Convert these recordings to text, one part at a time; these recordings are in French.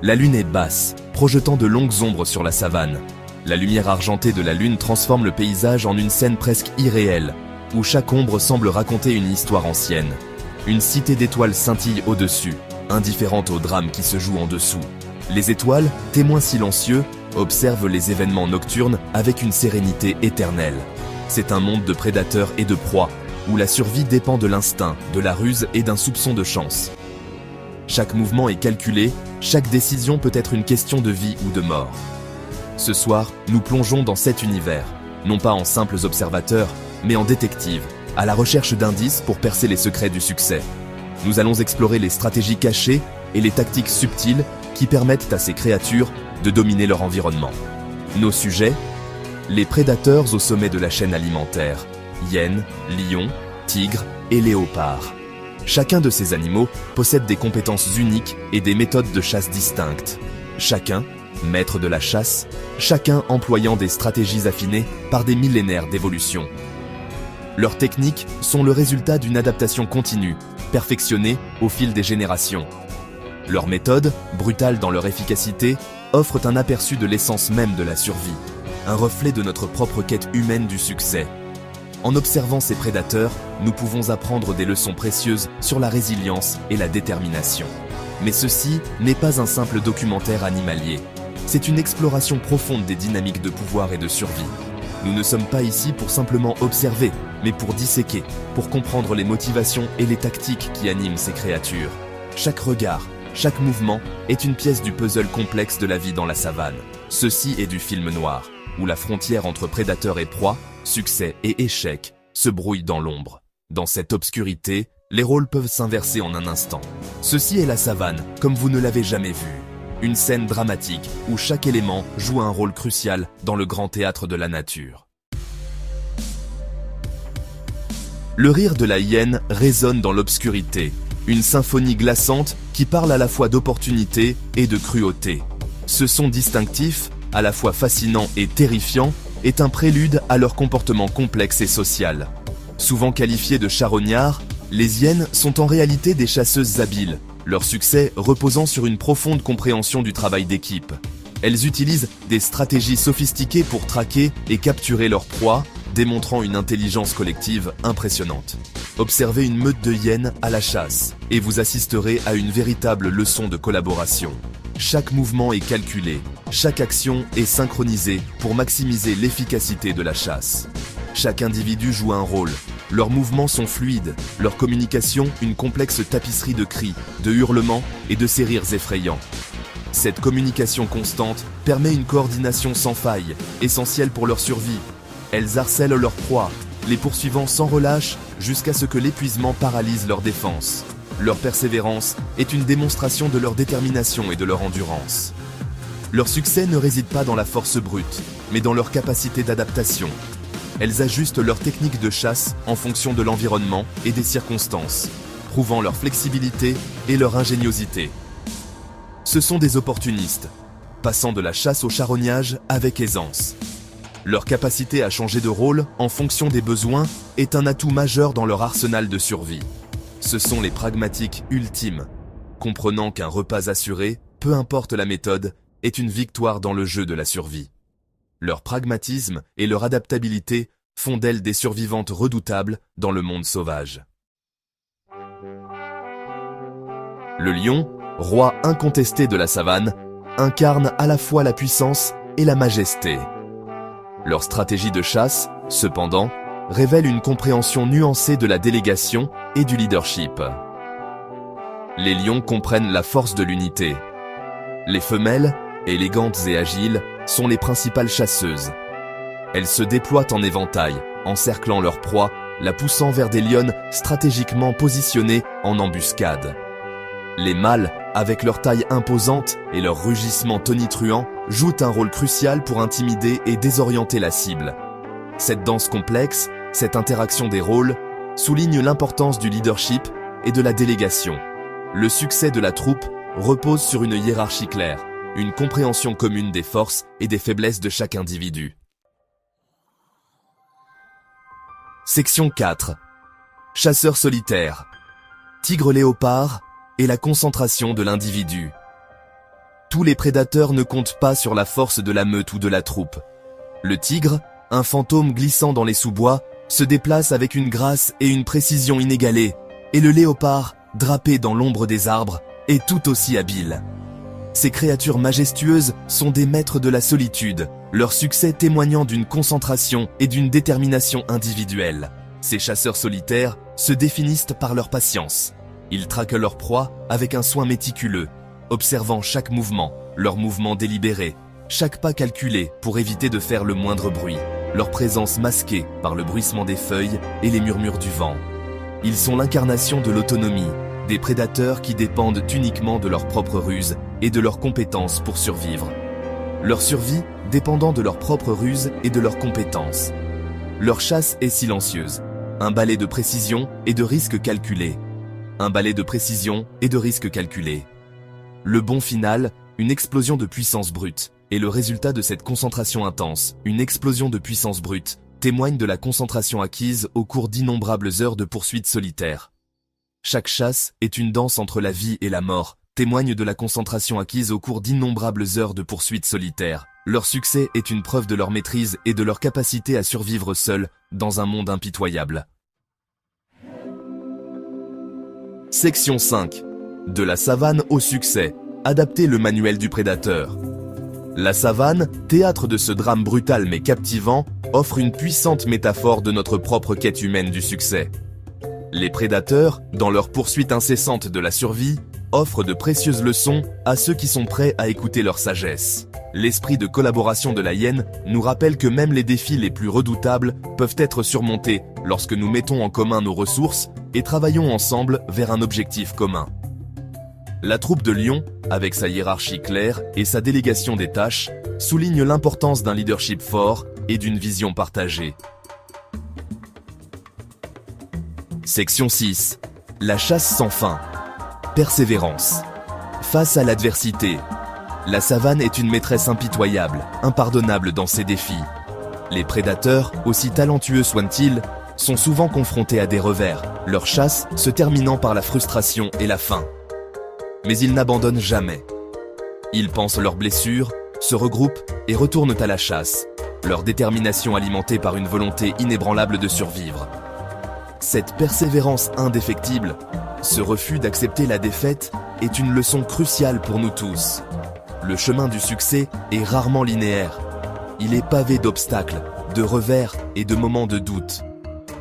La lune est basse, projetant de longues ombres sur la savane. La lumière argentée de la lune transforme le paysage en une scène presque irréelle, où chaque ombre semble raconter une histoire ancienne. Une cité d'étoiles scintille au-dessus, indifférente au drame qui se joue en dessous. Les étoiles, témoins silencieux, observent les événements nocturnes avec une sérénité éternelle. C'est un monde de prédateurs et de proies, où la survie dépend de l'instinct, de la ruse et d'un soupçon de chance. Chaque mouvement est calculé, chaque décision peut être une question de vie ou de mort. Ce soir, nous plongeons dans cet univers, non pas en simples observateurs, mais en détectives, à la recherche d'indices pour percer les secrets du succès. Nous allons explorer les stratégies cachées et les tactiques subtiles qui permettent à ces créatures de dominer leur environnement. Nos sujets, les prédateurs au sommet de la chaîne alimentaire, hyènes, lions, tigres et léopards. Chacun de ces animaux possède des compétences uniques et des méthodes de chasse distinctes. Chacun, maître de la chasse, chacun employant des stratégies affinées par des millénaires d'évolution. Leurs techniques sont le résultat d'une adaptation continue, perfectionnée au fil des générations. Leurs méthodes, brutales dans leur efficacité, offrent un aperçu de l'essence même de la survie, un reflet de notre propre quête humaine du succès. En observant ces prédateurs, nous pouvons apprendre des leçons précieuses sur la résilience et la détermination. Mais ceci n'est pas un simple documentaire animalier. C'est une exploration profonde des dynamiques de pouvoir et de survie. Nous ne sommes pas ici pour simplement observer, mais pour disséquer, pour comprendre les motivations et les tactiques qui animent ces créatures. Chaque regard, chaque mouvement est une pièce du puzzle complexe de la vie dans la savane. Ceci est du film noir, où la frontière entre prédateur et proie, succès et échec, se brouille dans l'ombre. Dans cette obscurité, les rôles peuvent s'inverser en un instant. Ceci est la savane, comme vous ne l'avez jamais vu. Une scène dramatique où chaque élément joue un rôle crucial dans le grand théâtre de la nature. Le rire de la hyène résonne dans l'obscurité, une symphonie glaçante qui parle à la fois d'opportunité et de cruauté. Ce son distinctif, à la fois fascinant et terrifiant, est un prélude à leur comportement complexe et social. Souvent qualifiées de charognards, les hyènes sont en réalité des chasseuses habiles, leur succès reposant sur une profonde compréhension du travail d'équipe. Elles utilisent des stratégies sophistiquées pour traquer et capturer leurs proies, démontrant une intelligence collective impressionnante. Observez une meute de hyènes à la chasse et vous assisterez à une véritable leçon de collaboration. Chaque mouvement est calculé, chaque action est synchronisée pour maximiser l'efficacité de la chasse. Chaque individu joue un rôle, leurs mouvements sont fluides, leur communication une complexe tapisserie de cris, de hurlements et de ces rires effrayants. Cette communication constante permet une coordination sans faille, essentielle pour leur survie. Elles harcèlent leurs proies, les poursuivant sans relâche jusqu'à ce que l'épuisement paralyse leur défense. Leur persévérance est une démonstration de leur détermination et de leur endurance. Leur succès ne réside pas dans la force brute, mais dans leur capacité d'adaptation. Elles ajustent leur technique de chasse en fonction de l'environnement et des circonstances, prouvant leur flexibilité et leur ingéniosité. Ce sont des opportunistes, passant de la chasse au charognage avec aisance. Leur capacité à changer de rôle en fonction des besoins est un atout majeur dans leur arsenal de survie. Ce sont les pragmatiques ultimes, comprenant qu'un repas assuré, peu importe la méthode, est une victoire dans le jeu de la survie. Leur pragmatisme et leur adaptabilité font d'elles des survivantes redoutables dans le monde sauvage. Le lion, roi incontesté de la savane, incarne à la fois la puissance et la majesté. Leur stratégie de chasse, cependant, révèle une compréhension nuancée de la délégation et du leadership. Les lions comprennent la force de l'unité. Les femelles, élégantes et agiles, sont les principales chasseuses. Elles se déploient en éventail, encerclant leur proie, la poussant vers des lionnes stratégiquement positionnées en embuscade. Les mâles, avec leur taille imposante et leur rugissement tonitruant, jouent un rôle crucial pour intimider et désorienter la cible. Cette danse complexe, cette interaction des rôles, souligne l'importance du leadership et de la délégation. Le succès de la troupe repose sur une hiérarchie claire, une compréhension commune des forces et des faiblesses de chaque individu. Section 4. Chasseurs solitaires, tigres léopards et la concentration de l'individu. Tous les prédateurs ne comptent pas sur la force de la meute ou de la troupe. Le tigre, un fantôme glissant dans les sous-bois, se déplace avec une grâce et une précision inégalées, et le léopard, drapé dans l'ombre des arbres, est tout aussi habile. Ces créatures majestueuses sont des maîtres de la solitude, leur succès témoignant d'une concentration et d'une détermination individuelle. Ces chasseurs solitaires se définissent par leur patience. Ils traquent leur proie avec un soin méticuleux, observant chaque mouvement, leur mouvement délibéré, chaque pas calculé pour éviter de faire le moindre bruit, leur présence masquée par le bruissement des feuilles et les murmures du vent. Ils sont l'incarnation de l'autonomie, des prédateurs qui dépendent uniquement de leurs propres ruses et de leurs compétences pour survivre. Leur survie dépendant de leurs propres ruses et de leurs compétences. Leur chasse est silencieuse, un balai de précision et de risques calculés. Un balai de précision et de risques calculés. Le bond final, une explosion de puissance brute, est le résultat de cette concentration intense. Une explosion de puissance brute témoigne de la concentration acquise au cours d'innombrables heures de poursuite solitaire. Chaque chasse est une danse entre la vie et la mort, témoigne de la concentration acquise au cours d'innombrables heures de poursuite solitaire. Leur succès est une preuve de leur maîtrise et de leur capacité à survivre seuls dans un monde impitoyable. Section 5. De la savane au succès. Adapter le manuel du prédateur. La savane, théâtre de ce drame brutal mais captivant, offre une puissante métaphore de notre propre quête humaine du succès. Les prédateurs, dans leur poursuite incessante de la survie, offrent de précieuses leçons à ceux qui sont prêts à écouter leur sagesse. L'esprit de collaboration de la hyène nous rappelle que même les défis les plus redoutables peuvent être surmontés lorsque nous mettons en commun nos ressources et travaillons ensemble vers un objectif commun. La troupe de lion, avec sa hiérarchie claire et sa délégation des tâches, souligne l'importance d'un leadership fort et d'une vision partagée. Section 6. La chasse sans fin. Persévérance. Face à l'adversité, la savane est une maîtresse impitoyable, impardonnable dans ses défis. Les prédateurs, aussi talentueux soient-ils, sont souvent confrontés à des revers, leur chasse se terminant par la frustration et la faim. Mais ils n'abandonnent jamais. Ils pansent leurs blessures, se regroupent et retournent à la chasse, leur détermination alimentée par une volonté inébranlable de survivre. Cette persévérance indéfectible, ce refus d'accepter la défaite est une leçon cruciale pour nous tous. Le chemin du succès est rarement linéaire. Il est pavé d'obstacles, de revers et de moments de doute.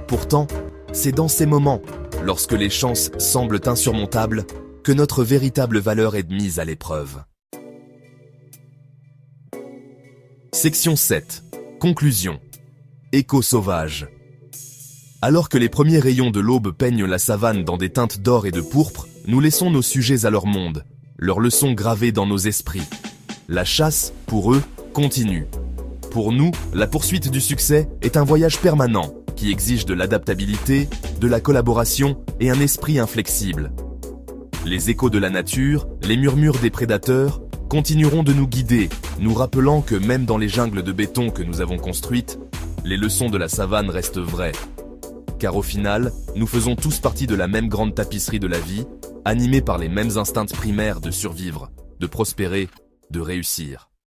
Pourtant, c'est dans ces moments, lorsque les chances semblent insurmontables, que notre véritable valeur est mise à l'épreuve. Section 7. Conclusion. Écho sauvage. Alors que les premiers rayons de l'aube peignent la savane dans des teintes d'or et de pourpre, nous laissons nos sujets à leur monde, leurs leçons gravées dans nos esprits. La chasse, pour eux, continue. Pour nous, la poursuite du succès est un voyage permanent qui exige de l'adaptabilité, de la collaboration et un esprit inflexible. Les échos de la nature, les murmures des prédateurs, continueront de nous guider, nous rappelant que même dans les jungles de béton que nous avons construites, les leçons de la savane restent vraies. Car au final, nous faisons tous partie de la même grande tapisserie de la vie, animés par les mêmes instincts primaires de survivre, de prospérer, de réussir.